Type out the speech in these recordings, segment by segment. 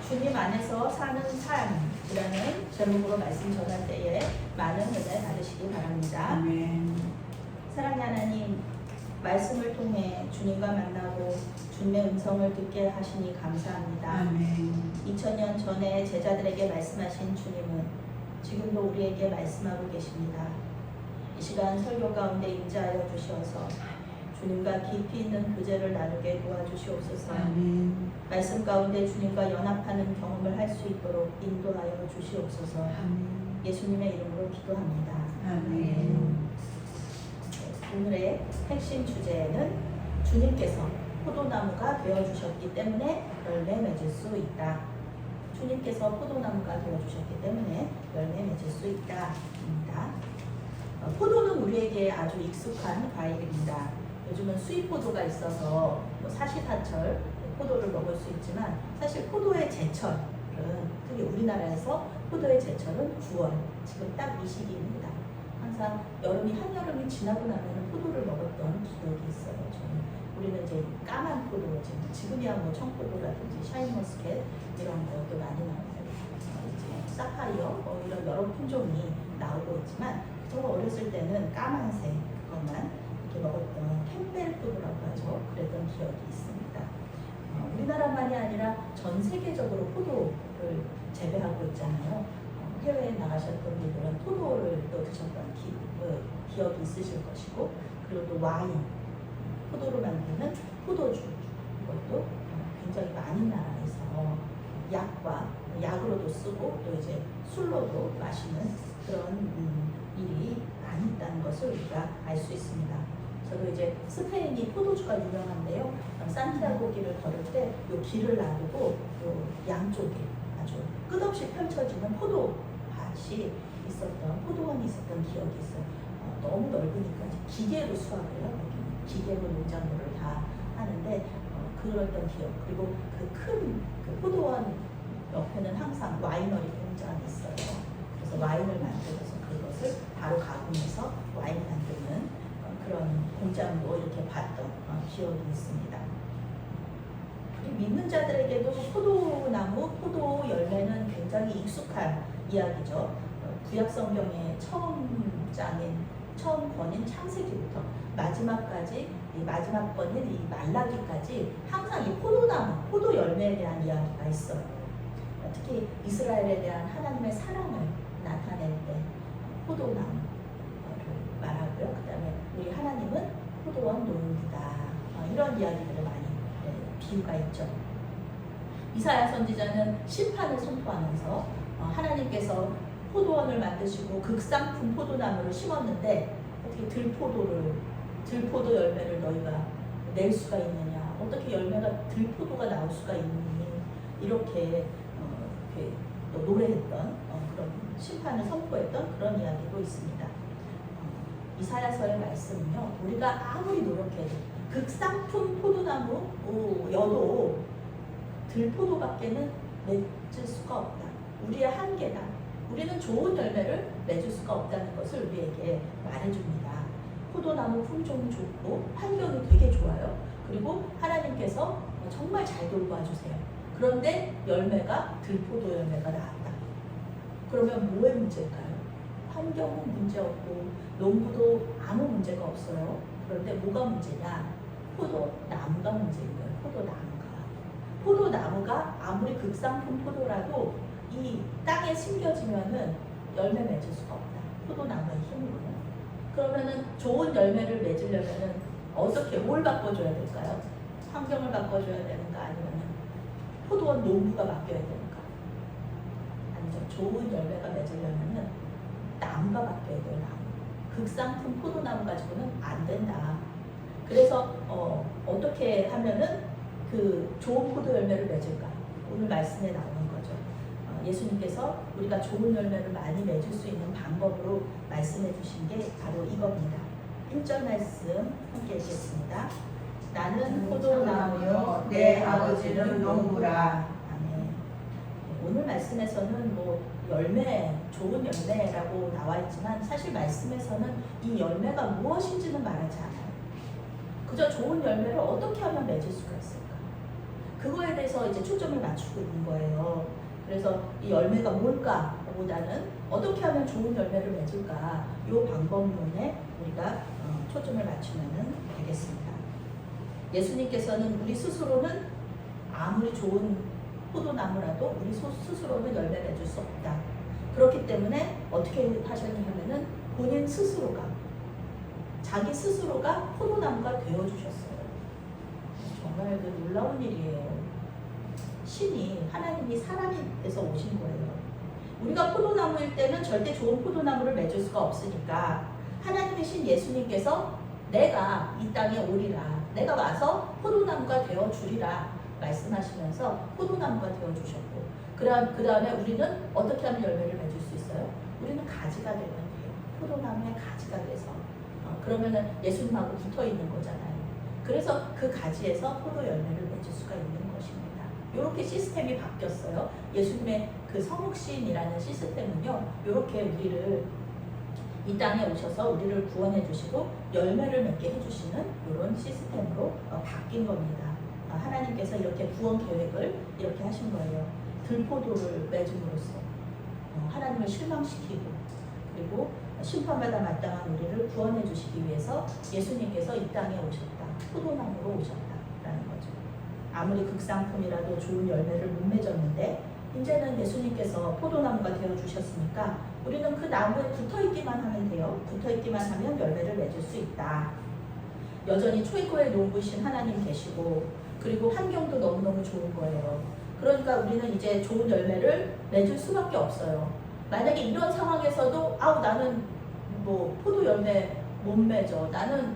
주님 안에서 사는 삶이라는 제목으로 말씀 전할 때에 많은 은혜 받으시기 바랍니다. 아멘. 사랑하는 하나님, 말씀을 통해 주님과 만나고 주님의 음성을 듣게 하시니 감사합니다. 아멘. 2000년 전에 제자들에게 말씀하신 주님은 지금도 우리에게 말씀하고 계십니다. 이 시간 설교 가운데 임재하여 주시어서 주님과 깊이 있는 교제를 나누게 도와주시옵소서. 아멘. 말씀 가운데 주님과 연합하는 경험을 할 수 있도록 인도하여 주시옵소서. 아멘. 예수님의 이름으로 기도합니다. 아멘. 오늘의 핵심 주제는 주님께서 포도나무가 되어주셨기 때문에 열매 맺을 수 있다. 주님께서 포도나무가 되어주셨기 때문에 열매 맺을 수 있다. 입니다. 포도는 우리에게 아주 익숙한 과일입니다. 요즘은 수입포도가 있어서 사시사철 포도를 먹을 수 있지만 사실 포도의 제철은 특히 우리나라에서 포도의 제철은 9월, 지금 딱 이 시기입니다. 항상 한여름이 지나고 나면 포도를 먹었던 기억이 있어요. 우리는 이제 까만 포도, 지금이야 뭐 청포도라든지 샤인머스켓 이런 것도 많이 나오고 이제 사파이어 이런 여러 품종이 나오고 있지만 저 어렸을 때는 까만색 그것만 이렇게 먹었던 캠벨포도라고 하죠. 그랬던 기억이 있습니다. 우리나라만이 아니라 전 세계적으로 포도를 재배하고 있잖아요. 해외에 나가셨던 분들은 포도를 또 드셨던 기억이 있으실 것이고, 그리고 또 와인, 포도로 만드는 포도주, 이것도 굉장히 많은 나라에서 약으로도 쓰고 또 이제 술로도 마시는 그런 일이 많이 있다는 것을 우리가 알 수 있습니다. 저도 이제 스페인이 포도주가 유명한데요. 산티아고 길을 걸을 때 이 길을 놔두고 요 양쪽에 아주 끝없이 펼쳐지는 포도밭이 있었던, 포도원이 있었던 기억이 있어요. 너무 넓으니까 기계로 수확을 해요. 기계로 농작물을 다 하는데 그랬던 기억. 그리고 그 큰 포도원 옆에는 항상 와이너리 공장이 있어요. 그래서 와인을 만들어서 그것을 바로 가공해서 와인 만드는 그런 공장도 이렇게 봤던 기억이 있습니다. 믿는 자들에게도 포도나무, 포도 열매는 굉장히 익숙한 이야기죠. 구약 성경의 처음 권인 창세기부터 마지막까지, 이 마지막 권인 이 말라기까지 항상 이 포도나무, 포도 열매에 대한 이야기가 있어요. 특히 이스라엘에 대한 하나님의 사랑을 나타낼 때 포도나무를 말하고요. 그 다음에 우리 하나님은 포도원 노인이다. 이런 이야기들을 많이 비유가 있죠. 이사야 선지자는 심판을 선포하면서 하나님께서 포도원을 만드시고 극상품 포도나무를 심었는데 어떻게 들포도 열매를 너희가 낼 수가 있느냐, 어떻게 들포도가 나올 수가 있느니, 이렇게 또 노래했던 그런 심판을 선포했던 그런 이야기도 있습니다. 이사야서의 말씀은요, 우리가 아무리 노력해도 극상품 포도나무여도 들포도밖에는 맺을 수가 없다. 우리의 한계다. 우리는 좋은 열매를 맺을 수가 없다는 것을 우리에게 말해줍니다. 포도나무 품종이 좋고 환경이 되게 좋아요. 그리고 하나님께서 정말 잘 돌봐주세요. 그런데 열매가 들포도 열매가 나왔다. 그러면 뭐의 문제일까요? 환경은 문제없고 농부도 아무 문제가 없어요. 그런데 뭐가 문제냐? 포도나무가 문제인 거예요. 포도나무가 아무리 극상품 포도라도 이 땅에 심겨지면은 열매 맺을 수가 없다. 포도나무의 힘으로는. 그러면은 좋은 열매를 맺으려면은 뭘 바꿔줘야 될까요? 환경을 바꿔줘야 되는가, 아니면은 포도원 농부가 바뀌어야 되는가? 아니죠. 좋은 열매가 맺으려면은 나무가 바뀌어야 돼요. 나무. 극상품 포도나무 가지고는 안 된다. 그래서 어떻게 하면은 그 좋은 포도 열매를 맺을까? 오늘 말씀에 나오는 거죠. 예수님께서 우리가 좋은 열매를 많이 맺을 수 있는 방법으로 말씀해 주신 게 바로 이겁니다. 1절 말씀 함께 읽겠습니다. 나는 포도나무요 내 아버지는 농부라. 아멘. 오늘 말씀에서는 좋은 열매라고 나와 있지만 사실 말씀에서는 이 열매가 무엇인지는 말하지 않아요. 그저 좋은 열매를 어떻게 하면 맺을 수가 있을까? 그거에 대해서 이제 초점을 맞추고 있는 거예요. 그래서 이 열매가 뭘까 보다는 어떻게 하면 좋은 열매를 맺을까 이 방법론에 우리가 초점을 맞추면 되겠습니다. 예수님께서는 우리 스스로는 아무리 좋은 포도나무라도 우리 스스로는 열매 맺을 수 없다. 그렇기 때문에 어떻게 하셨냐면은 본인 스스로가 자기 스스로가 포도나무가 되어주셨어요. 정말 그 놀라운 일이에요. 신이 하나님이 사람이 돼서 오신 거예요. 우리가 포도나무일 때는 절대 좋은 포도나무를 맺을 수가 없으니까 하나님의 신 예수님께서 내가 이 땅에 오리라, 내가 와서 포도나무가 되어주리라 말씀하시면서 포도나무가 되어주셨고 그 다음에 우리는 어떻게 하면 열매를 맺을 수 있어요? 우리는 가지가 되면 돼요. 포도나무의 가지가 돼서 그러면은 예수님하고 붙어있는 거잖아요. 그래서 그 가지에서 포도 열매를 맺을 수가 있는 것입니다. 이렇게 시스템이 바뀌었어요. 예수님의 그 성육신이라는 시스템은요, 이렇게 우리를 이 땅에 오셔서 우리를 구원해 주시고 열매를 맺게 해주시는 이런 시스템으로 바뀐 겁니다. 하나님께서 이렇게 구원 계획을 이렇게 하신 거예요. 들포도를 맺음으로써 하나님을 실망시키고 그리고 심판받아 마땅한 우리를 구원해 주시기 위해서 예수님께서 이 땅에 오셨다. 포도나무로 오셨다라는 거죠. 아무리 극상품이라도 좋은 열매를 못 맺었는데 이제는 예수님께서 포도나무가 되어주셨으니까 우리는 그 나무에 붙어있기만 하면 돼요. 붙어있기만 하면 열매를 맺을 수 있다. 여전히 최고의 농부이신 하나님 계시고 그리고 환경도 너무너무 좋은 거예요. 그러니까 우리는 이제 좋은 열매를 맺을 수밖에 없어요. 만약에 이런 상황에서도 나는 뭐 포도 열매 못 맺어. 나는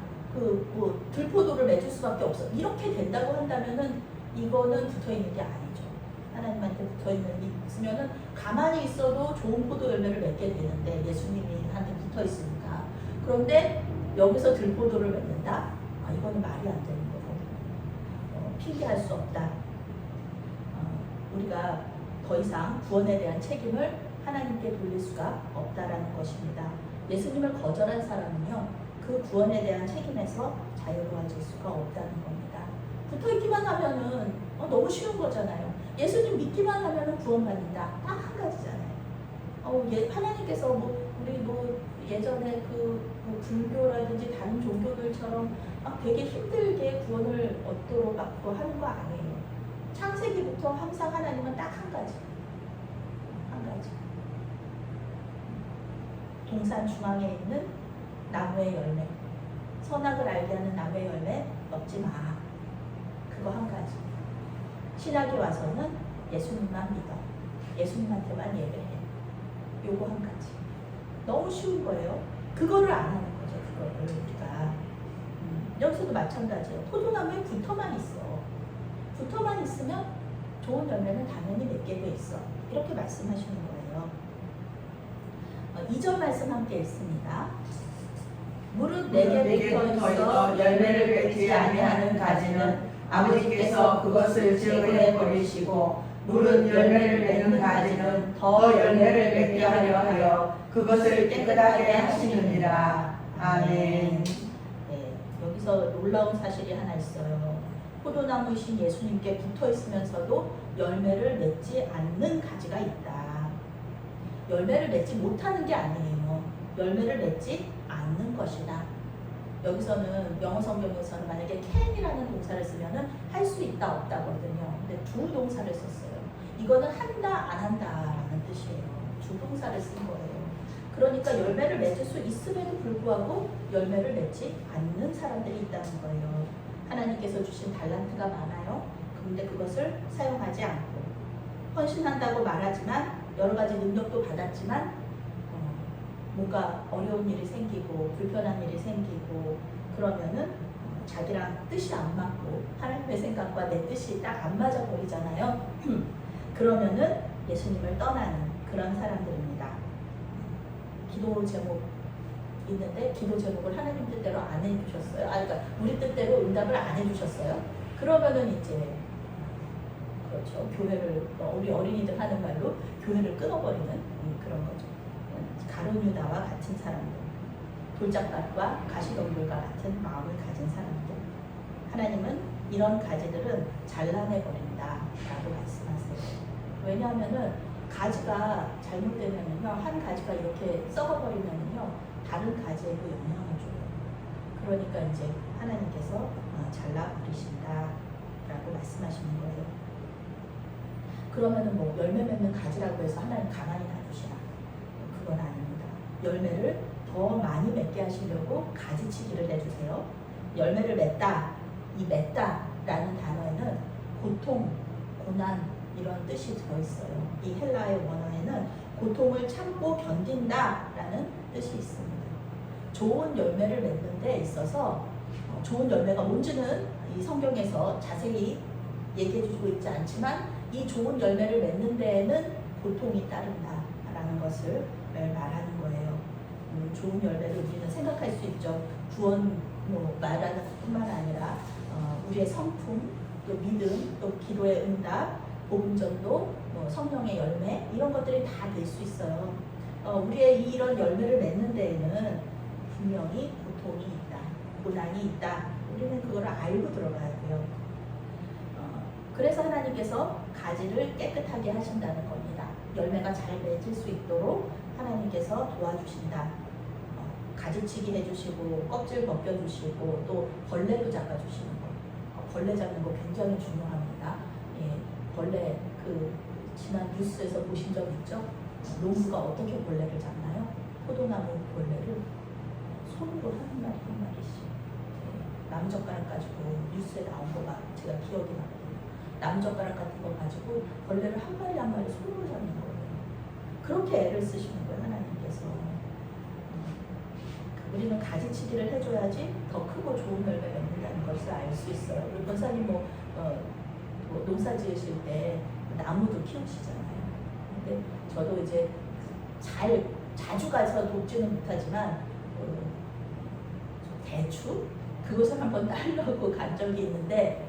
들포도를 맺을 수밖에 없어. 이렇게 된다고 한다면은 이거는 붙어있는 게 아니죠. 하나님한테 붙어있으면은 가만히 있어도 좋은 포도 열매를 맺게 되는데 예수님한테 붙어있으니까. 그런데 여기서 들포도를 맺는다? 이거는 말이 안 되는 거거든요. 핑계할 수 없다. 우리가 더 이상 구원에 대한 책임을 하나님께 돌릴 수가 없다라는 것입니다. 예수님을 거절한 사람은요, 그 구원에 대한 책임에서 자유로워질 수가 없다는 겁니다. 붙어있기만 하면은 너무 쉬운 거잖아요. 예수님 믿기만 하면은 구원받는다. 딱 한 가지잖아요. 하나님께서 우리 예전에 불교라든지 다른 종교들처럼 되게 힘들게 구원을 얻도록 막고 하는 거 아니에요. 창세기부터 항상 하나님은 딱 한 가지. 한 가지. 동산 중앙에 있는 나무의 열매. 선악을 알게 하는 나무의 열매 먹지 마. 그거 한 가지. 신학에 와서는 예수님만 믿어. 예수님한테만 예배해. 요거 한 가지. 너무 쉬운 거예요. 그거를 안 하는 거죠. 그거를 우리가. 여기서도 마찬가지예요. 포도나무에 붙어만 있어. 붙어만 있으면 좋은 열매는 당연히 맺게 돼 있어. 이렇게 말씀하시는 거예요. 2절 말씀 함께 읽습니다. 무릇 내게 붙어 있어 열매를 맺지 아니하는 가지는 아버지께서 그것을 제거해 버리시고 무릇 열매를 맺는 가지는 더 열매를 맺게 하려 하여 그것을 깨끗하게 하시느니라. 아멘. 네, 여기서 놀라운 사실이 하나 있어요. 포도나무이신 예수님께 붙어 있으면서도 열매를 맺지 않는 가지가 있다. 열매를 맺지 못하는 게 아니에요. 열매를 맺지 않는 것이다. 여기서는 영어 성경에서는 만약에 can이라는 동사를 쓰면은 할 수 있다 없다거든요. 근데 두 동사를 썼어요. 이거는 한다 안 한다라는 뜻이에요. 두 동사를 쓴 거예요. 그러니까 열매를 맺을 수 있음에도 불구하고 열매를 맺지 않는 사람들이 있다는 거예요. 하나님께서 주신 달란트가 많아요. 그런데 그것을 사용하지 않고 헌신한다고 말하지만 여러 가지 능력도 받았지만 뭔가 어려운 일이 생기고 불편한 일이 생기고 그러면은 자기랑 뜻이 안 맞고 하나님의 생각과 내 뜻이 딱 안 맞아 버리잖아요. 그러면은 예수님을 떠나는 그런 사람들입니다. 기도 제목 있는데 기도 제목을 하나님 뜻대로 안 해주셨어요. 그러니까 우리 뜻대로 응답을 안 해주셨어요. 그러면은 이제 그렇죠. 교회를 우리 어린이들 하는 말로 교회를 끊어버리는 그런 거죠. 가룟 유다와 같은 사람들, 돌짝밭과 가시덤불과 같은 마음을 가진 사람들. 하나님은 이런 가지들은 잘라내버린다 라고 말씀하세요. 왜냐하면은 가지가 잘못되면은요, 한 가지가 이렇게 썩어버리면은요, 다른 가지에도 영향을 줘요. 그러니까 이제 하나님께서 잘라버리신다 라고 말씀하시는 거예요. 그러면은 뭐 열매 맺는 가지라고 해서 하나님 가만히 놔두시나? 그건 아닙니다. 열매를 더 많이 맺게 하시려고 가지치기를 해주세요. 열매를 맺다, 이 맺다라는 단어에는 고통, 고난 이런 뜻이 들어있어요. 이 헬라의 원어에는 고통을 참고 견딘다라는 뜻이 있습니다. 좋은 열매를 맺는 데 있어서 좋은 열매가 뭔지는 이 성경에서 자세히 얘기해 주고 있지 않지만 이 좋은 열매를 맺는 데에는 고통이 따른다라는 것을 말하는 거예요. 좋은 열매를 우리는 생각할 수 있죠. 구원 말하는 뿐만 아니라 우리의 성품, 또 믿음, 또 기도의 응답, 복음전도, 성령의 열매 이런 것들이 다 될 수 있어요. 우리의 이런 열매를 맺는 데에는 분명히 고통이 있다, 고난이 있다. 우리는 그걸 알고 들어가야 돼요. 그래서 하나님께서 가지를 깨끗하게 하신다는 겁니다. 열매가 잘 맺을 수 있도록 하나님께서 도와주신다. 가지치기 해주시고 껍질 벗겨주시고 또 벌레도 잡아주시는 거. 벌레 잡는 거 굉장히 중요합니다. 예, 벌레 지난 뉴스에서 보신 적 있죠? 농부가 어떻게 벌레를 잡나요? 포도나무 벌레를 손으로 한 마리 한 마리씩 나무젓가락 가지고 뉴스에 나온 거가 제가 기억이 나거든요. 나무젓가락 같은 거 가지고 벌레를 한 마리 한 마리 손으로 잡는 거예요. 그렇게 애를 쓰시는 거예요, 하나님께서. 우리는 가지치기를 해줘야지 더 크고 좋은 열매 맺는다는 것을 알 수 있어요. 우리 권사님 농사 지으실 때 나무도 키우시잖아요. 근데 저도 이제 자주 가서 돕지는 못하지만 대추? 그것을 한번 따려고 간 적이 있는데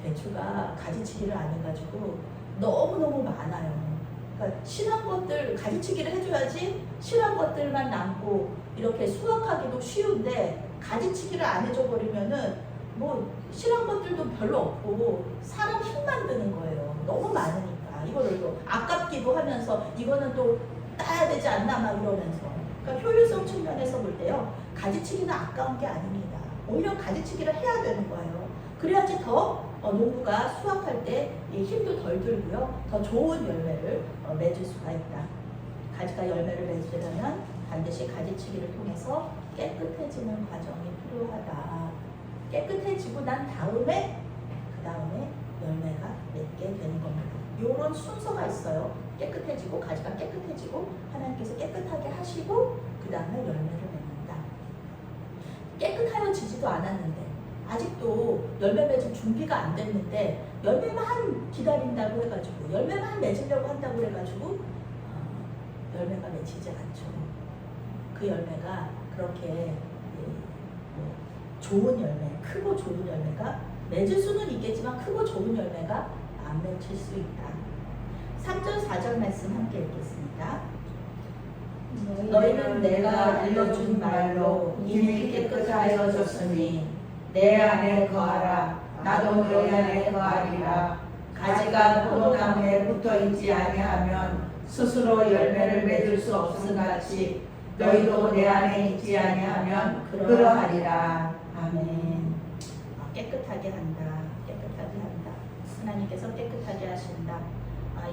대추가 가지치기를 안 해가지고 너무너무 많아요. 그러니까 실한 것들 가지치기를 해줘야지 실한 것들만 남고 이렇게 수확하기도 쉬운데 가지치기를 안 해줘 버리면은 뭐 실한 것들도 별로 없고 사람 힘만 드는 거예요. 너무 많으니까 이거를 또 아깝기도 하면서 이거는 또 따야 되지 않나 막 이러면서. 그러니까 효율성 측면에서 볼 때요, 가지치기는 아까운 게 아닙니다. 오히려 가지치기를 해야 되는 거예요. 그래야지 더 농부가 수확할 때 힘도 덜 들고요, 더 좋은 열매를 맺을 수가 있다. 가지가 열매를 맺으려면 반드시 가지치기를 통해서 깨끗해지는 과정이 필요하다. 깨끗해지고 난 다음에 그 다음에 열매가 맺게 되는 겁니다. 이런 순서가 있어요. 깨끗해지고 가지가 깨끗해지고 하나님께서 깨끗하게 하시고 그 다음에 열매를 맺는다. 깨끗하여지지도 않았는데 아직도 열매 맺을 준비가 안 됐는데 열매만 기다린다고 해가지고 열매만 맺으려고 한다고 해가지고 열매가 맺히지 않죠. 그 열매가 그렇게 좋은 열매, 크고 좋은 열매가 맺을 수는 있겠지만 크고 좋은 열매가 안 맺힐 수 있다. 3절 4절 말씀 함께 읽겠습니다. 너희는 내가 알려준 말로 이미 깨끗하여졌으니 내 안에 거하라. 나도 너희 안에 거하리라. 가지가 포도나무에 붙어있지 아니하면 스스로 열매를 맺을 수 없음 같이 너희도 내 안에 있지 아니하면 그러하리라. 아멘. 깨끗하게 한다. 깨끗하게 한다. 하나님께서 깨끗하게 하신다.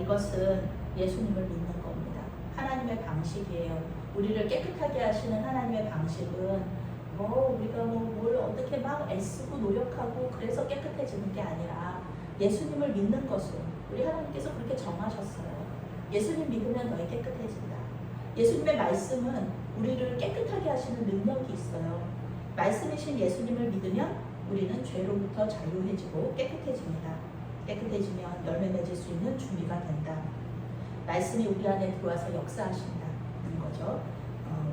이것은 예수님을 믿는 겁니다. 하나님의 방식이에요. 우리를 깨끗하게 하시는 하나님의 방식은 우리가 뭘 어떻게 막 애쓰고 노력하고 그래서 깨끗해지는 게 아니라 예수님을 믿는 것은 우리 하나님께서 그렇게 정하셨어요. 예수님 믿으면 너희 깨끗해진다. 예수님의 말씀은 우리를 깨끗하게 하시는 능력이 있어요. 말씀이신 예수님을 믿으면 우리는 죄로부터 자유해지고 깨끗해집니다. 깨끗해지면 열매 맺을 수 있는 준비가 된다. 말씀이 우리 안에 들어와서 역사하신다는 거죠.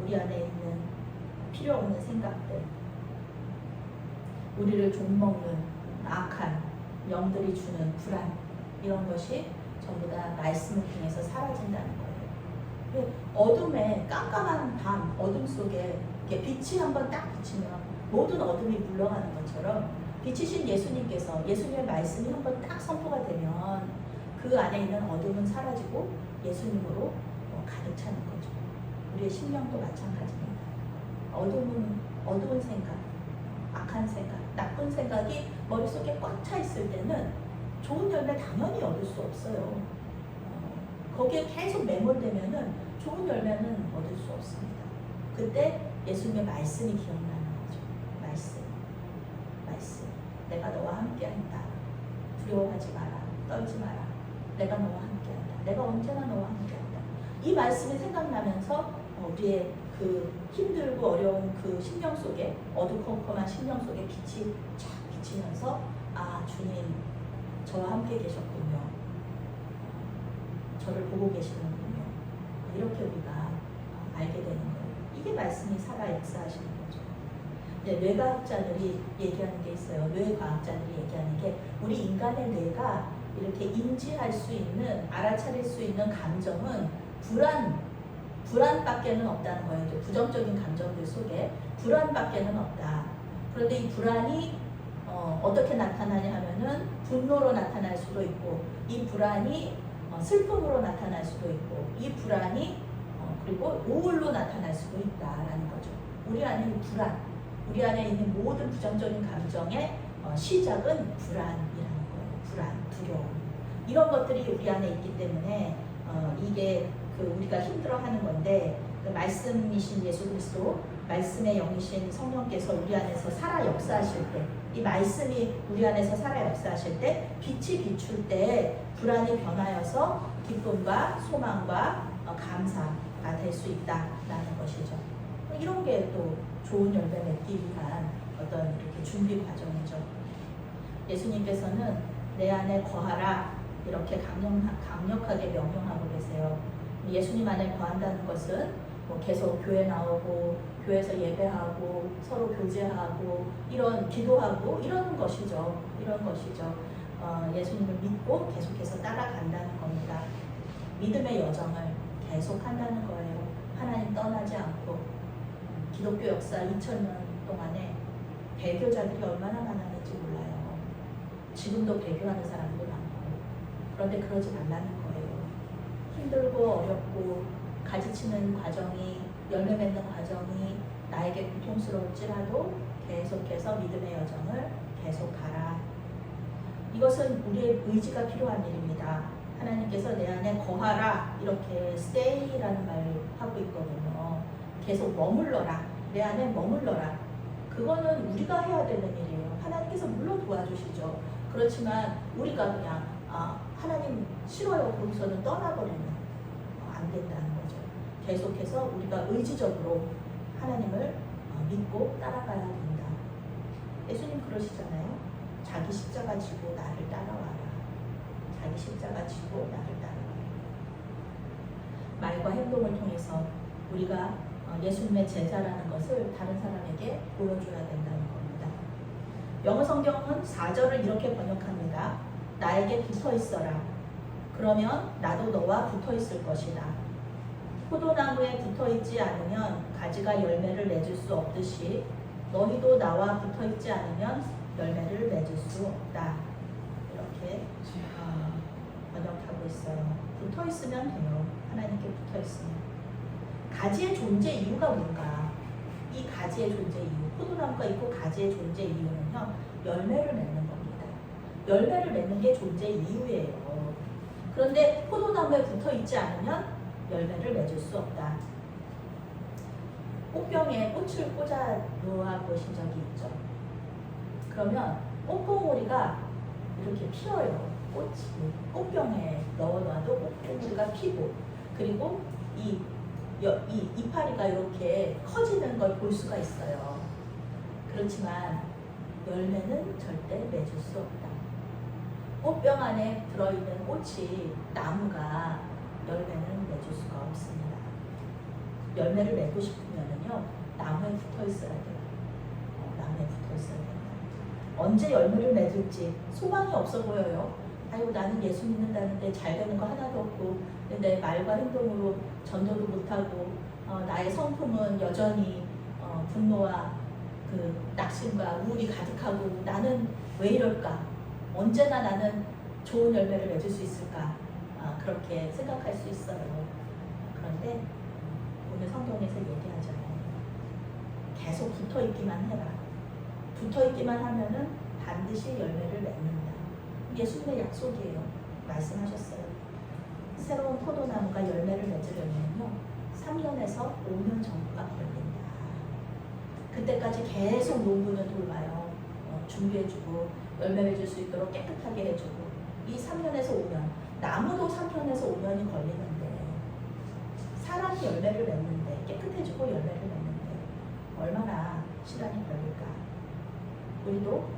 우리 안에 있는 필요 없는 생각들, 우리를 좀먹는 악한 영들이 주는 불안, 이런 것이 전부 다 말씀을 통해서 사라진다는 거예요. 어둠에 깜깜한 밤, 어둠 속에 빛이 한번 딱 비치면 모든 어둠이 물러가는 것처럼 빛이신 예수님께서 예수님의 말씀이 한번 딱 선포가 되면 그 안에 있는 어둠은 사라지고 예수님으로 가득 차는 거죠. 우리의 심령도 마찬가지입니다. 어두운 생각, 악한 생각, 나쁜 생각이 머릿속에 꽉 차 있을 때는 좋은 열매 당연히 얻을 수 없어요. 거기에 계속 매몰되면은 좋은 열매는 얻을 수 없습니다. 그때 예수님의 말씀이 기억나는 거죠. 말씀. 내가 너와 함께한다. 두려워하지 마라. 떨지 마라. 내가 너와 함께한다. 내가 언제나 너와 함께한다. 이 말씀이 생각나면서 우리의 그 힘들고 어려운 그 심령 속에 어두컴컴한 심령 속에 빛이 쫙 비치면서 아 주님 저와 함께 계셨군요. 저를 보고 계시는군요. 이렇게 우리가 알게 되는 거예요. 이게 말씀이 살아 역사하시는 거죠. 이제 뇌과학자들이 얘기하는 게 있어요. 뇌과학자들이 얘기하는 게 우리 인간의 뇌가 이렇게 인지할 수 있는 알아차릴 수 있는 감정은 불안밖에는 없다는 거예요. 이제 부정적인 감정들 속에 불안밖에는 없다. 그런데 이 불안이 어떻게 나타나냐 하면은 분노로 나타날 수도 있고 이 불안이 슬픔으로 나타날 수도 있고 이 불안이 그리고 우울로 나타날 수도 있다라는 거죠. 우리 안에 있는 불안, 우리 안에 있는 모든 부정적인 감정의 시작은 불안이라는 거예요. 불안, 두려움 이런 것들이 우리 안에 있기 때문에 이게 우리가 힘들어하는 건데 그 말씀이신 예수 그리스도 말씀의 영이신 성령께서 우리 안에서 살아 역사하실 때 이 말씀이 우리 안에서 살아 역사하실 때 빛이 비출 때 불안이 변하여서 기쁨과 소망과 감사가 될 수 있다라는 것이죠. 이런 게 또 좋은 열매 맺기 위한 어떤 이렇게 준비 과정이죠. 예수님께서는 내 안에 거하라 이렇게 강력하게 명령하고 계세요. 예수님 안에 거한다는 것은 계속 교회 나오고 교회에서 예배하고 서로 교제하고 이런 기도하고 이런 것이죠. 예수님을 믿고 계속해서 따라간다는 겁니다. 믿음의 여정을 계속 한다는 거예요. 하나님 떠나지 않고 기독교 역사 2000년 동안에 배교자들이 얼마나 많았는지 몰라요. 지금도 배교하는 사람도 많고 그런데 그러지 말라는 거예요. 힘들고 어렵고 가지치는 과정이 열매 맺는 과정이 나에게 고통스러울지라도 계속해서 믿음의 여정을 계속 가라. 이것은 우리의 의지가 필요한 일입니다. 하나님께서 내 안에 거하라 이렇게 stay라는 말을 하고 있거든요. 계속 머물러라. 내 안에 머물러라. 그거는 우리가 해야 되는 일이에요. 하나님께서 물론 도와주시죠. 그렇지만 우리가 그냥 하나님 싫어요. 거기서는 떠나버리면 안 된다는 거죠. 계속해서 우리가 의지적으로 하나님을 믿고 따라가야 된다. 예수님 그러시잖아요. 자기 십자가 지고 나를 따라와라. 자기 십자가 지고 나를 따라와라. 말과 행동을 통해서 우리가 예수님의 제자라는 것을 다른 사람에게 보여줘야 된다는 겁니다. 영어 성경은 4절을 이렇게 번역합니다. 나에게 붙어 있어라. 그러면 나도 너와 붙어 있을 것이다. 포도나무에 붙어 있지 않으면 가지가 열매를 맺을 수 없듯이 너희도 나와 붙어 있지 않으면 열매를 맺을 수 없다. 이렇게 번역하고 있어요. 붙어 있으면 돼요. 하나님께 붙어 있으면. 가지의 존재 이유가 뭔가? 이 가지의 존재 이유, 포도나무가 있고 가지의 존재 이유는요, 열매를 맺는 겁니다. 열매를 맺는 게 존재 이유예요. 그런데 포도나무에 붙어 있지 않으면 열매를 맺을 수 없다. 꽃병에 꽃을 꽂아 놓아 보신 적이 있죠? 그러면 꽃봉오리가 이렇게 피어요. 꽃이 꽃병에 넣어놔도 꽃봉오리가 피고, 그리고 이 이파리가 이렇게 커지는 걸 볼 수가 있어요. 그렇지만 열매는 절대 맺을 수 없다. 꽃병 안에 들어있는 꽃이 나무가 열매는 맺을 수가 없습니다. 열매를 맺고 싶으면요, 나무에 붙어 있어야 돼요. 나무에 붙어 있어야 된다. 언제 열매를 맺을지 소망이 없어 보여요. 아이고, 나는 예수 믿는다는데 잘 되는 거 하나도 없고, 내 말과 행동으로 전도도 못하고, 나의 성품은 여전히 분노와 그 낙심과 우울이 가득하고, 나는 왜 이럴까? 언제나 나는 좋은 열매를 맺을 수 있을까? 그렇게 생각할 수 있어요. 그런데 오늘 성경에서 얘기하잖아요. 계속 붙어 있기만 해라. 붙어 있기만 하면은 반드시 열매를 맺는다. 예수님의 약속이에요. 말씀하셨어요. 새로운 포도나무가 열매를 맺으려면요 3년에서 5년 정도가 걸린다. 그때까지 계속 농부는 돌봐요. 준비해주고 열매 맺을 수 있도록 깨끗하게 해주고 이 3년에서 5년 나무도 3년에서 5년이 걸리는데 사람이 열매를 맺는데 깨끗해지고 열매를 맺는데 얼마나 시간이 걸릴까? 우리도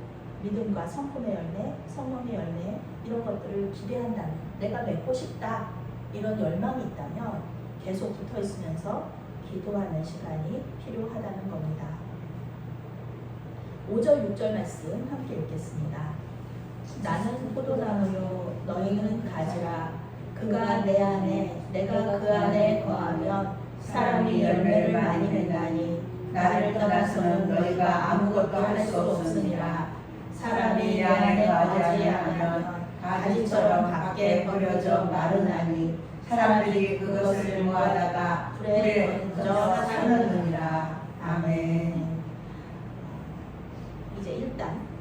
믿음과 성품의 열매, 성령의 열매 이런 것들을 기대한다면 내가 맺고 싶다 이런 열망이 있다면 계속 붙어 있으면서 기도하는 시간이 필요하다는 겁니다. 5절 6절 말씀 함께 읽겠습니다. 나는 포도나무요 너희는 가지라. 그가 내 안에 내가 그 안에 거하면 사람이 열매를 많이 맺나니 나를 떠나서는 너희가 아무것도 할 수 없으니라. 사람이 내 안에 거하지 않으면 가지처럼 밖에 버려져 마르나니 사람들이 그것을 모아다가 불에 던져 사느니라. 아멘. 이제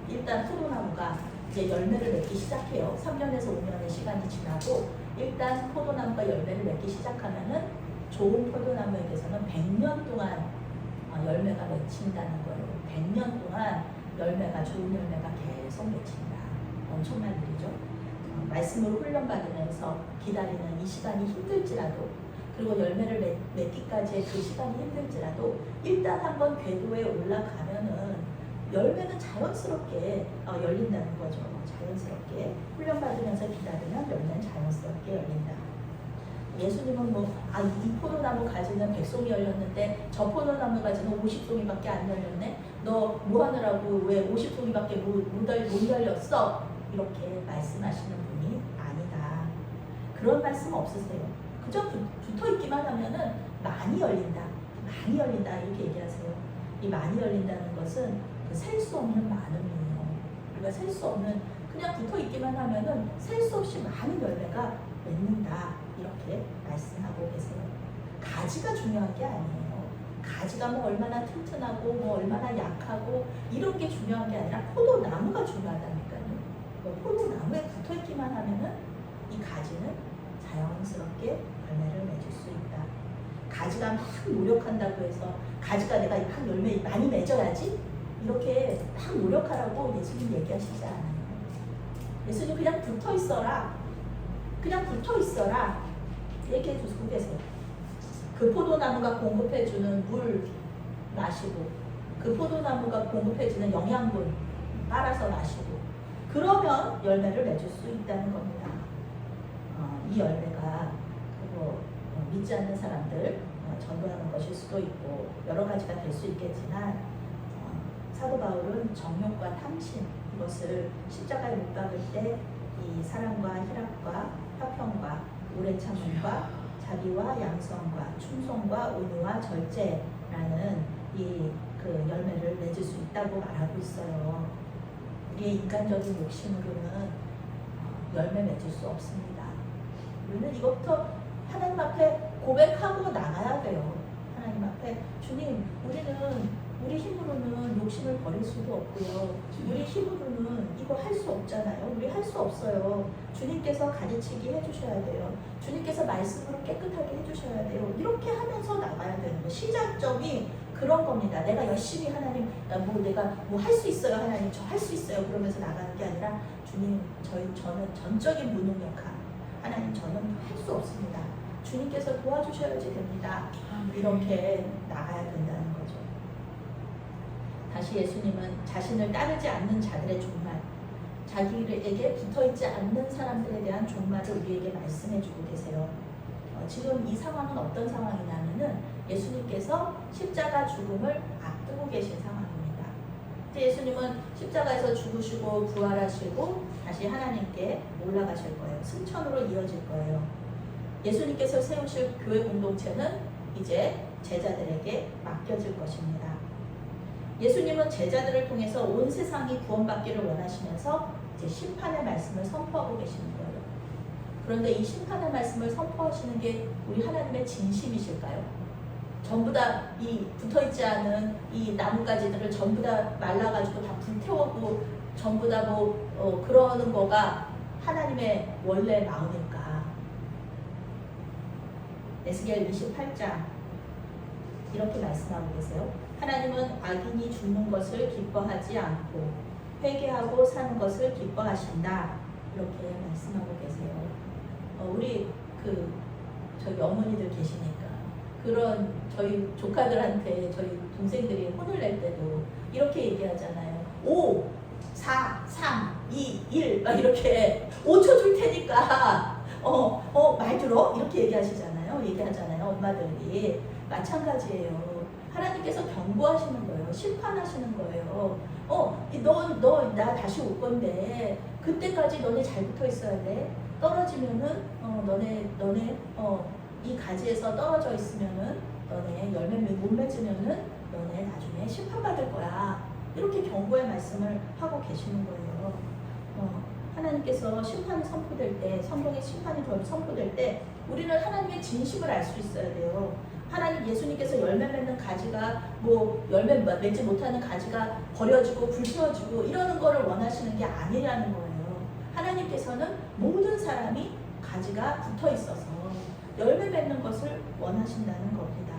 일단 포도나무가 이제 열매를 맺기 시작해요. 3년에서 5년의 시간이 지나고 일단 포도나무가 열매를 맺기 시작하면은 좋은 포도나무에게서는 100년 동안 열매가 맺힌다는 거예요. 100년 동안 열매가 좋은 열매가 계속 맺힌다. 엄청난 일이죠. 말씀으로 훈련받으면서 기다리는 이 시간이 힘들지라도 그리고 열매를 맺기까지의 그 시간이 힘들지라도 일단 한번 궤도에 올라가면은 열매는 자연스럽게 열린다는 거죠. 자연스럽게 훈련받으면서 기다리면 열매는 자연스럽게 열린다. 예수님은 이 포도나무 가지는 100송이 열렸는데 저 포도나무 가지는 50송이밖에 안 열렸네. 너 뭐 하느라고 왜 50송이밖에 못 열렸어? 이렇게 말씀하시는 분이 아니다. 그런 말씀 없으세요. 그저 붙어 있기만 하면은 많이 열린다. 많이 열린다 이렇게 얘기하세요. 이 많이 열린다는 것은 셀 수 없는 많음이에요. 우리가 셀 수 없는 그냥 붙어 있기만 하면은 셀 수 없이 많은 열매가 맺는다 이렇게 말씀하고 계세요. 가지가 중요한 게 아니에요. 가지가 뭐 얼마나 튼튼하고 뭐 얼마나 약하고 이런 게 중요한 게 아니라 포도나무가 중요하다니까요. 포도나무에 붙어 있기만 하면은 이 가지는 자연스럽게 열매를 맺을 수 있다. 가지가 막 노력한다고 해서 가지가 내가 한 열매 많이 맺어야지 이렇게 막 노력하라고 예수님 얘기하시지 않아요. 예수님 그냥 붙어 있어라. 그냥 붙어 있어라. 얘기해 주시고 계세요. 그 포도나무가 공급해주는 물 마시고 그 포도나무가 공급해주는 영양분 빨아서 마시고 그러면 열매를 맺을 수 있다는 겁니다. 이 열매가 믿지 않는 사람들 전도하는 것일 수도 있고 여러 가지가 될 수 있겠지만 사도 바울은 정욕과 탐심 이것을 십자가에 못 박을 때 이 사랑과 희락과 화평과 오래 참음과 자비와 양성과 충성과 온유와 절제라는 이 그 열매를 맺을 수 있다고 말하고 있어요. 우리의 인간적인 욕심으로는 열매 맺을 수 없습니다. 우리는 이것부터 하나님 앞에 고백하고 나가야 돼요. 하나님 앞에 주님 우리 힘으로는 욕심을 버릴 수도 없고요. 우리 힘으로는 이거 할 수 없잖아요. 우리 할 수 없어요. 주님께서 가르치게 해주셔야 돼요. 주님께서 말씀으로 깨끗하게 해주셔야 돼요. 이렇게 하면서 나가야 되는 거예요. 시작점이 그런 겁니다. 내가 열심히 하나님 내가 뭐 할 수 있어요. 하나님 저 할 수 있어요. 그러면서 나가는 게 아니라 주님 저는 전적인 무능력함. 하나님 저는 할 수 없습니다. 주님께서 도와주셔야지 됩니다. 이렇게 나가야 된다는 거죠. 다시 예수님은 자신을 따르지 않는 자들의 종말, 자기에게 붙어있지 않는 사람들에 대한 종말을 우리에게 말씀해주고 계세요. 지금 이 상황은 어떤 상황이냐면은 예수님께서 십자가 죽음을 앞두고 계신 상황입니다. 예수님은 십자가에서 죽으시고 부활하시고 다시 하나님께 올라가실 거예요. 승천으로 이어질 거예요. 예수님께서 세우실 교회 공동체는 이제 제자들에게 맡겨질 것입니다. 예수님은 제자들을 통해서 온 세상이 구원받기를 원하시면서 이제 심판의 말씀을 선포하고 계시는 거예요. 그런데 이 심판의 말씀을 선포하시는 게 우리 하나님의 진심이실까요? 전부 다 이 붙어있지 않은 이 나뭇가지들을 전부 다 말라가지고 다 불태우고 전부 다 그러는 거가 하나님의 원래 마음일까? 에스겔 28장 이렇게 말씀하고 계세요. 하나님은 악인이 죽는 것을 기뻐하지 않고 회개하고 사는 것을 기뻐하신다. 이렇게 말씀하고 계세요. 우리 저기 어머니들 계시니까 그런 저희 조카들한테 저희 동생들이 혼을 낼 때도 이렇게 얘기하잖아요. 5, 4, 3, 2, 1 막 이렇게 5초 줄 테니까 말 들어? 이렇게 얘기하잖아요. 엄마들이. 마찬가지예요. 하나님께서 경고하시는 거예요. 심판하시는 거예요. 너 나 다시 올 건데 그때까지 너네 잘 붙어 있어야 돼. 떨어지면은 너네 이 가지에서 떨어져 있으면은 너네 열매 못 맺으면은 너네 나중에 심판받을 거야. 이렇게 경고의 말씀을 하고 계시는 거예요. 하나님께서 심판이 선포될 때, 성경의 심판이 선포될 때 우리는 하나님의 진심을 알 수 있어야 돼요. 하나님 예수님께서 열매 맺는 가지가 열매 맺지 못하는 가지가 버려지고 불태워지고 이러는 거를 원하시는 게 아니라는 거예요. 하나님께서는 모든 사람이 가지가 붙어 있어서 열매 맺는 것을 원하신다는 겁니다.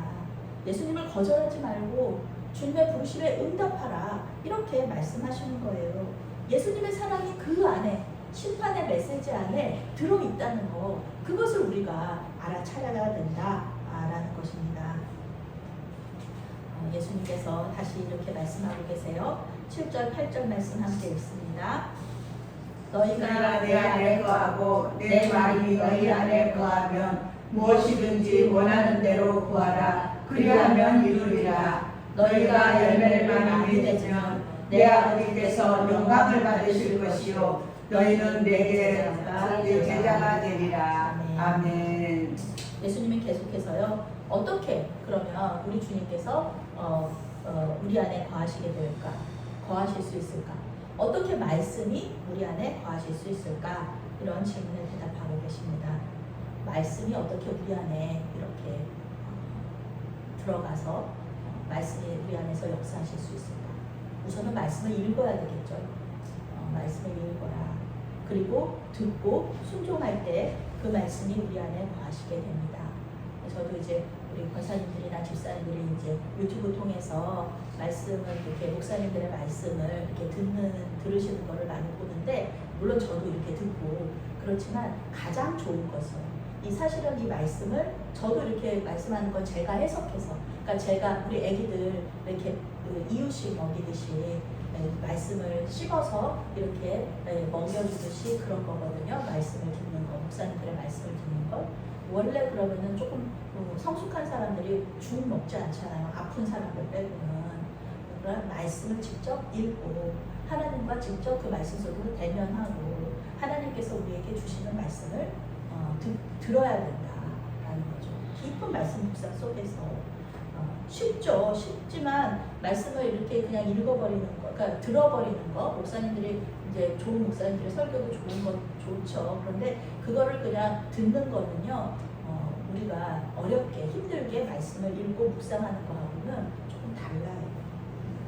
예수님을 거절하지 말고 주님의 부르심에 응답하라 이렇게 말씀하시는 거예요. 예수님의 사랑이 그 안에 심판의 메시지 안에 들어있다는 거 그것을 우리가 알아차려야 된다라는 것입니다. 예수님께서 다시 이렇게 말씀하고 계세요. 7절 8절 말씀 함께 읽습니다. 너희가 내 안에 거하고 내 말이 너희 안에 거하면 무엇이든지 원하는 대로 구하라. 그리하면 이루리라. 너희가 열매를 많이 맺으면 내 아버지께서 영광을 받으실 것이요 너희는 내게 내 제자가 되리라. 아멘. 예수님이 계속해서요. 어떻게 그러면 우리 주님께서 우리 안에 거하시게 될까? 거하실 수 있을까? 어떻게 말씀이 우리 안에 거하실 수 있을까? 이런 질문에 대답하고 계십니다. 말씀이 어떻게 우리 안에 이렇게 들어가서 말씀이 우리 안에서 역사하실 수 있을까? 우선은 말씀을 읽어야 되겠죠. 말씀을 읽어라. 그리고 듣고 순종할 때 그 말씀이 우리 안에 거하시게 됩니다. 저도 이제 우리 권사님들이나 집사님들이 이제 유튜브 통해서 말씀을 이렇게 목사님들의 말씀을 이렇게 들으시는 거를 많이 보는데 물론 저도 이렇게 듣고 그렇지만 가장 좋은 것은 사실은 이 말씀을 저도 이렇게 말씀하는 건 제가 해석해서 그러니까 제가 우리 애기들 이렇게 이유식 먹이듯이 말씀을 씹어서 이렇게 먹여주듯이 그런 거거든요. 말씀을 듣는 거, 목사님들의 말씀을 듣는 거. 원래 그러면은 조금 성숙한 사람들이 죽 먹지 않잖아요. 아픈 사람들 빼고는. 그러나 말씀을 직접 읽고 하나님과 직접 그 말씀 속으로 대면하고 하나님께서 우리에게 주시는 말씀을 들어야 된다라는 거죠. 깊은 말씀 묵상 속에서 쉽죠. 쉽지만 말씀을 이렇게 그냥 읽어버리는 거, 그러니까 들어버리는 거. 목사님들이 이제 좋은 목사님들의 설교도 좋은 건 좋죠. 그런데 그거를 그냥 듣는 거는요. 우리가 어렵게 힘들게 말씀을 읽고 묵상하는 거하고는 조금 달라요.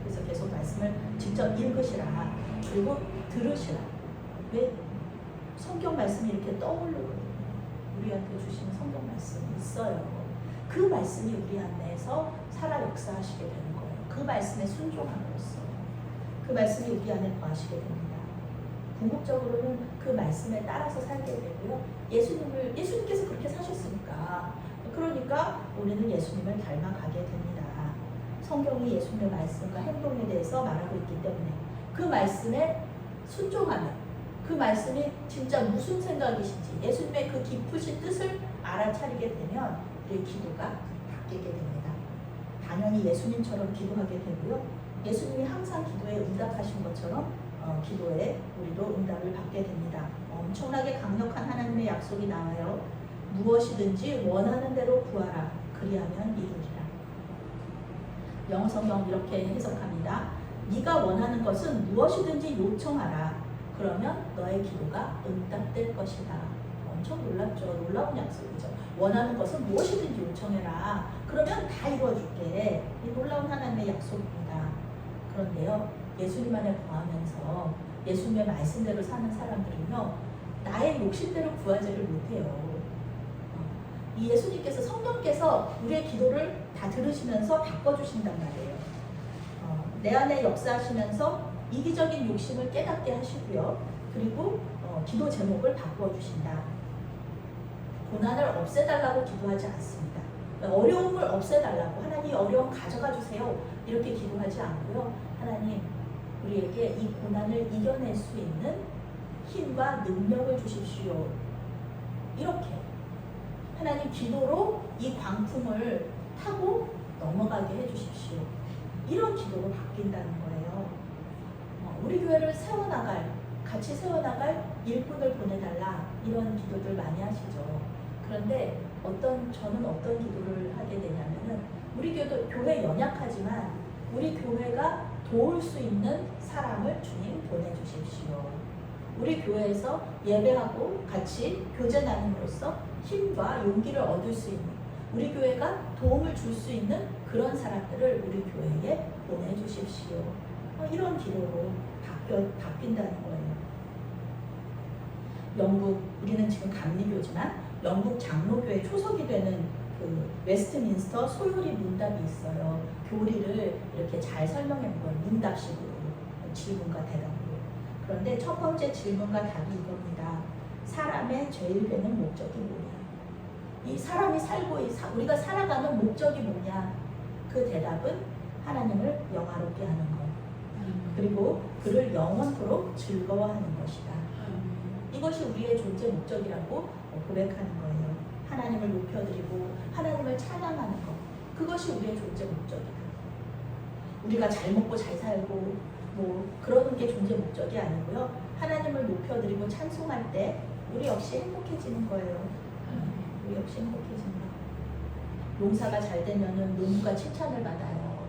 그래서 계속 말씀을 직접 읽으시라. 그리고 들으시라. 왜 성경 말씀이 이렇게 떠오르거든요. 우리한테 주시는 성경 말씀이 있어요. 그 말씀이 우리 안에서 살아 역사하시게 되는 거예요. 그 말씀에 순종함으로써 그 말씀이 우리 안에 거하시게 됩니다. 궁극적으로는 그 말씀에 따라서 살게 되고요. 예수님께서 그렇게 사셨으니까 그러니까 우리는 예수님을 닮아가게 됩니다. 성경이 예수님의 말씀과 행동에 대해서 말하고 있기 때문에 그 말씀에 순종하면 그 말씀이 진짜 무슨 생각이신지 예수님의 그 깊으신 뜻을 알아차리게 되면 우리의 기도가 바뀌게 됩니다. 당연히 예수님처럼 기도하게 되고요. 예수님이 항상 기도에 응답하신 것처럼 기도에 우리도 응답을 받게 됩니다. 엄청나게 강력한 하나님의 약속이 나와요. 무엇이든지 원하는 대로 구하라. 그리하면 이루리라. 영어 성경 이렇게 해석합니다. 네가 원하는 것은 무엇이든지 요청하라. 그러면 너의 기도가 응답될 것이다. 엄청 놀랍죠. 놀라운 약속이죠. 원하는 것은 무엇이든지 요청해라. 그러면 다 이루어줄게. 이 놀라운 하나님의 약속입니다. 그런데요, 예수님 안에 거하면서 예수님의 말씀대로 사는 사람들은요, 나의 욕심대로 구하지를 못해요. 이 예수님께서, 성령께서 우리의 기도를 다 들으시면서 바꿔주신단 말이에요. 내 안에 역사하시면서 이기적인 욕심을 깨닫게 하시고요. 그리고 기도 제목을 바꿔주신다. 고난을 없애달라고 기도하지 않습니다. 어려움을 없애달라고, 하나님 이 어려움 가져가 주세요, 이렇게 기도하지 않고요. 하나님, 우리에게 이 고난을 이겨낼 수 있는 힘과 능력을 주십시오. 이렇게 하나님, 기도로 이 광풍을 타고 넘어가게 해주십시오. 이런 기도로 바뀐다는 거예요. 우리 교회를 세워나갈, 같이 세워나갈 일꾼을 보내달라, 이런 기도들 많이 하시죠. 그런데 저는 어떤 기도를 하게 되냐면은, 우리 교회 연약하지만 우리 교회가 도울 수 있는 사람을 주님 보내주십시오. 우리 교회에서 예배하고 같이 교제 나눔으로써 힘과 용기를 얻을 수 있는, 우리 교회가 도움을 줄 수 있는 그런 사람들을 우리 교회에 보내주십시오. 이런 기도로 바뀐다는 거예요. 우리는 지금 감리교지만 영국 장로교회 초석이 되는 그 웨스트민스터 소요리 문답이 있어요. 교리를 이렇게 잘 설명해 본 거예요. 문답식으로, 질문과 대답으로. 그런데 첫 번째 질문과 답이 이겁니다. 사람의 제일 되는 목적이 뭐냐? 이 사람이 우리가 살아가는 목적이 뭐냐? 그 대답은 하나님을 영화롭게 하는 것, 그리고 그를 영원토록 즐거워하는 것이다. 이것이 우리의 존재 목적이라고 고백하는 거예요. 하나님을 높여드리고 하나님을 찬양하는 것, 그것이 우리의 존재 목적이다. 우리가 잘 먹고 잘 살고 그러는 게 존재 목적이 아니고요. 하나님을 높여드리고 찬송할 때 우리 역시 행복해지는 거예요. 우리 역시 행복해진다. 농사가 잘 되면은 농부가 칭찬을 받아요.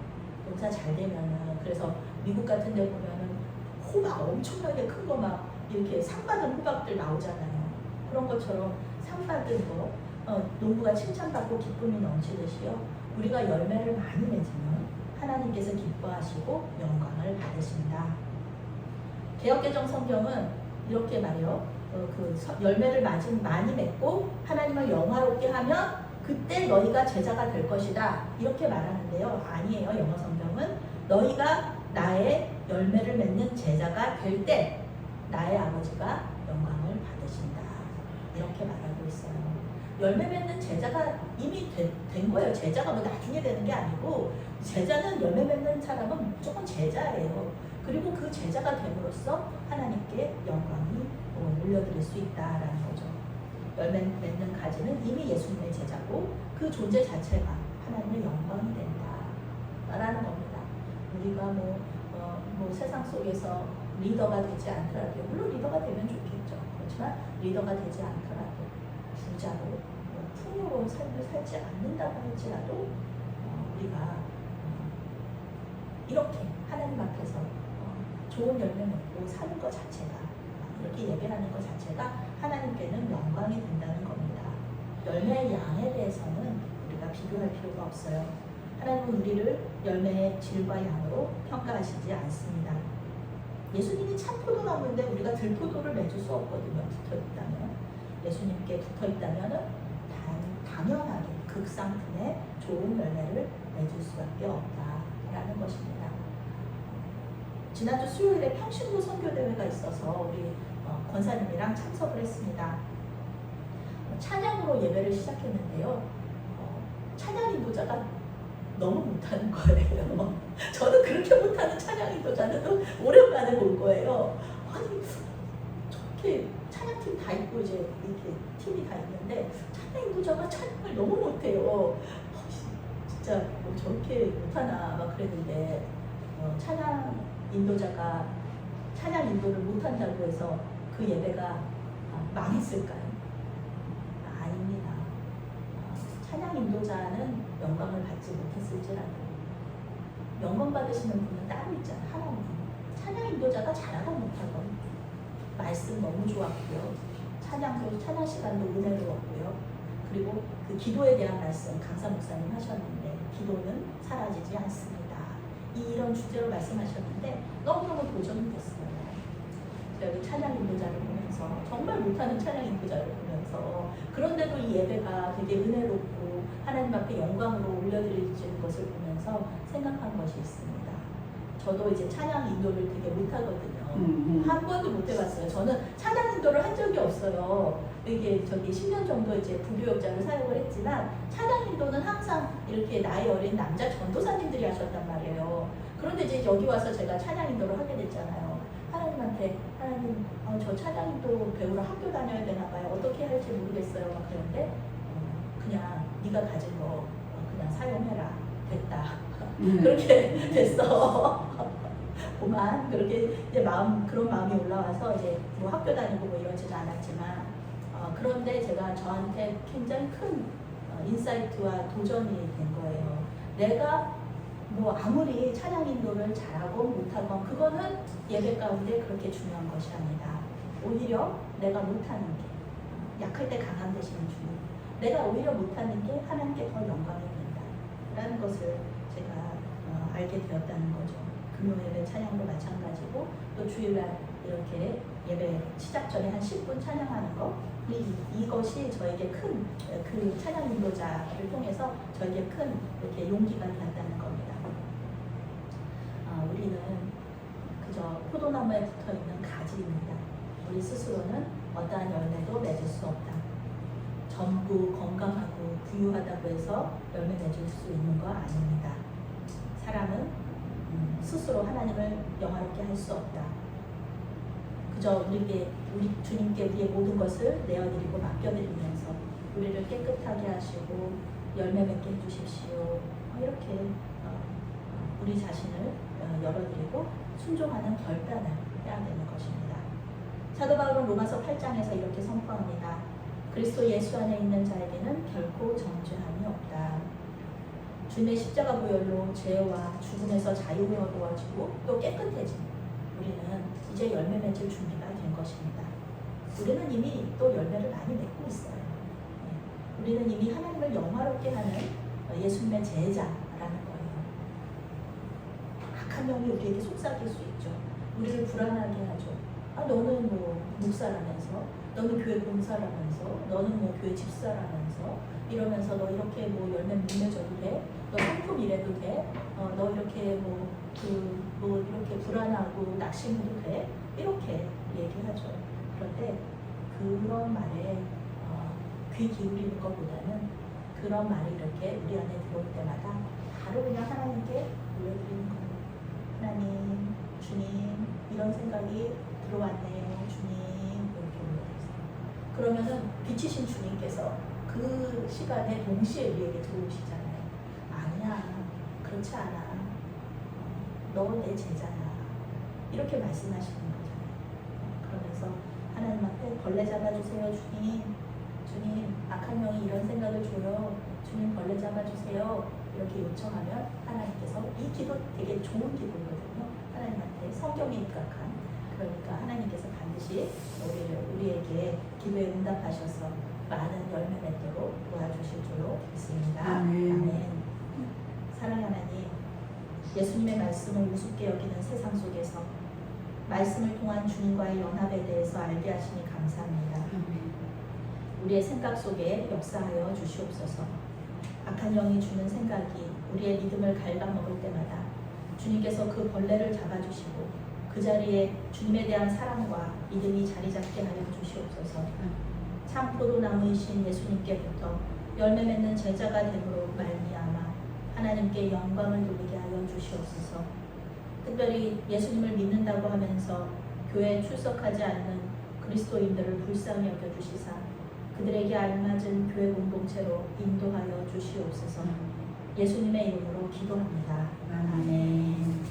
농사 잘 되면은. 그래서 미국 같은 데 보면은 호박 엄청나게 큰 거 막 이렇게 상 받은 호박들 나오잖아요. 그런 것처럼 상 받은 거, 농부가 칭찬받고 기쁨이 넘치듯이요. 우리가 열매를 많이 맺으면 하나님께서 기뻐하시고 영광을 받으신다. 개역개정 성경은 이렇게 말해요. 열매를 많이 맺고 하나님을 영화롭게 하면 그때 너희가 제자가 될 것이다, 이렇게 말하는데요. 아니에요. 영어 성경은 너희가 나의 열매를 맺는 제자가 될 때 나의 아버지가 영광을 받으신다, 이렇게 말하고 있어요. 열매 맺는 제자가 이미 된 거예요. 제자가 나중에 되는 게 아니고, 제자는 열매 맺는 사람은 무조건 제자예요. 그리고 그 제자가 됨으로써 하나님께 영광이 올려드릴 수 있다라는 거죠. 열매 맺는 가지는 이미 예수님의 제자고 그 존재 자체가 하나님의 영광이 된다라는 겁니다. 우리가 세상 속에서 리더가 되지 않더라도, 물론 리더가 되면 좋겠죠. 그렇지만 리더가 되지 않더라도 부자로 풍요로운 삶을 살지 않는다고 할지라도 우리가 이렇게 하나님 앞에서 좋은 열매 맺고 사는 것 자체가, 이렇게 예배하는 것 자체가 하나님께는 영광이 된다는 겁니다. 열매의 양에 대해서는 우리가 비교할 필요가 없어요. 하나님은 우리를 열매의 질과 양으로 평가하시지 않습니다. 예수님이 참 포도나무인데 우리가 들포도를 맺을 수 없거든요. 붙어있다면, 예수님께 붙어있다면 당연하게 극상품의 좋은 열매를 맺을 수밖에 없다라는 것입니다. 지난주 수요일에 평신도 선교대회가 있어서 우리 권사님이랑 참석을 했습니다. 찬양으로 예배를 시작했는데요. 찬양 인도자가 너무 못하는 거예요. 저는 그렇게 못하는 찬양 인도자는 또 오랜만에 볼 거예요. 아니, 저렇게 찬양팀 다 있고 이제 이렇게 팀이 다 있는데 찬양 인도자가 찬양을 너무 못해요. 진짜 저렇게 못하나 막 그랬는데, 찬양 인도자가 찬양 인도를 못한다고 해서 그 예배가 망했을까요? 아닙니다. 찬양 인도자는 영광을 받지 못했을지라도 영광 받으시는 분은 따로 있잖아. 하나님. 찬양 인도자가 잘하건 못하건 말씀 너무 좋았고요. 찬양 시간도 은혜로웠고요. 그리고 그 기도에 대한 말씀 강사 목사님 하셨는데 기도는 사라지지 않습니다. 이런 주제로 말씀하셨는데 너무너무 도전이 됐어요. 제가 찬양 인도자를 보면서 정말 못하는 찬양 인도자를 보면서 그런데도 이 예배가 되게 은혜롭고 하나님 앞에 영광으로 올려드리는 것을 보면서 생각한 것이 있습니다. 저도 이제 찬양 인도를 되게 못하거든요. 한 번도 못 해봤어요. 저는 찬양 인도를 한 적이 없어요. 이게 10년 정도 이제 부교역자를 사역을 했지만 찬양 인도는 항상 이렇게 나이 어린 남자 전도사님들이 하셨단 말이에요. 그런데 이제 여기 와서 제가 찬양 인도를 하게 됐잖아요. 하나님한테 하나님 저 찬양 인도 배우러 학교 다녀야 되나 봐요. 어떻게 할지 모르겠어요. 막 그런데 그냥 네가 가진 거 그냥 사용해라. 됐다. 그렇게 됐어. 그만 그렇게 이제 그런 마음이 올라와서 이제 뭐 학교 다니고 뭐 이러지는 않았지만 그런데 제가 저한테 굉장히 큰 인사이트와 도전이 된 거예요. 내가 뭐 아무리 찬양 인도를 잘하건 못하건 그거는 예배 가운데 그렇게 중요한 것이 아니다. 오히려 내가 못하는 게 약할 때 강한 되시는 주님. 내가 오히려 못하는 게 하나님께 더 영광이 된다. 라는 것을 제가 알게 되었다는 거죠. 금요일에 찬양도 마찬가지고 또 주일날 이렇게 예배 시작 전에 한 10분 찬양하는 거 이것이 저에게 큰 그 찬양 인도자를 통해서 저에게 큰 이렇게 용기가 되었다는 겁니다. 우리는 그저 포도나무에 붙어 있는 가지입니다. 우리 스스로는 어떠한 열매도 맺을 수 없다. 전부 건강하고 부유하다고 해서 열매 맺을 수 있는 거 아닙니다. 사람은 스스로 하나님을 영화롭게 할 수 없다. 그저 우리 주님께 우리의 모든 것을 내어드리고 맡겨드리면서 우리를 깨끗하게 하시고 열매 맺게 해주십시오. 이렇게 우리 자신을 열어드리고 순종하는 결단을 해야 되는 것입니다. 사도 바울은 로마서 8장에서 이렇게 선포합니다. 그리스도 예수 안에 있는 자에게는 결코 정죄함이 없다. 주님의 십자가 보혈로 죄와 죽음에서 자유로워지고 또 깨끗해진 우리는 이제 열매 맺을 준비가 된 것입니다. 우리는 이미 또 열매를 많이 맺고 있어요. 우리는 이미 하나님을 영화롭게 하는 예수님의 제자라는 거예요. 악한 영이 우리에게 속삭일 수 있죠. 우리를 불안하게 하죠. 너는 뭐 목사라면서, 너는 교회 봉사라면서, 너는 뭐 교회 집사라면서 이러면서 너 이렇게 뭐 열매 못 맺어도 돼? 너 성품 이래도 돼? 너 이렇게 이렇게 불안하고 낙심해도 돼? 이렇게 얘기하죠. 그런데 그런 말에 귀 기울이는 것보다는 그런 말이 이렇게 우리 안에 들어올 때마다 바로 그냥 하나님께 올려드리는 거예요. 하나님, 주님, 이런 생각이 들어왔네요. 주님, 이렇게 올려드리세요. 그러면은 빛이신 주님께서 그 시간에 동시에 우리에게 들어오시잖아요. 아니야, 그렇지 않아. 너 내 제자야. 이렇게 말씀하시는 거잖아요. 그러면서 하나님 앞에 벌레 잡아주세요, 주님. 주님, 악한 영이 이런 생각을 줘요. 주님, 벌레 잡아주세요. 이렇게 요청하면 하나님께서 이 기도 되게 좋은 기도거든요. 하나님한테 성경에 입각한. 그러니까 하나님께서 반드시 우리에게 기도에 응답하셔서 많은 열매 맺도록 도와주실 줄로 믿습니다. 아멘. 사랑하는 하나님, 예수님의 말씀을 우습게 여기는 세상 속에서 말씀을 통한 주님과의 연합에 대해서 알게 하시니 감사합니다. 우리의 생각 속에 역사하여 주시옵소서. 악한 영이 주는 생각이 우리의 믿음을 갉아먹을 때마다 주님께서 그 벌레를 잡아주시고 그 자리에 주님에 대한 사랑과 믿음이 자리 잡게 하여 주시옵소서. 참 포도나무이신 예수님께부터 열매 맺는 제자가 됨으로 말미암아 하나님께 영광을 돌리게 하여 주시옵소서. 특별히 예수님을 믿는다고 하면서 교회에 출석하지 않는 그리스도인들을 불쌍히 여겨주시사 그들에게 알맞은 교회 공동체로 인도하여 주시옵소서. 예수님의 이름으로 기도합니다. 아멘.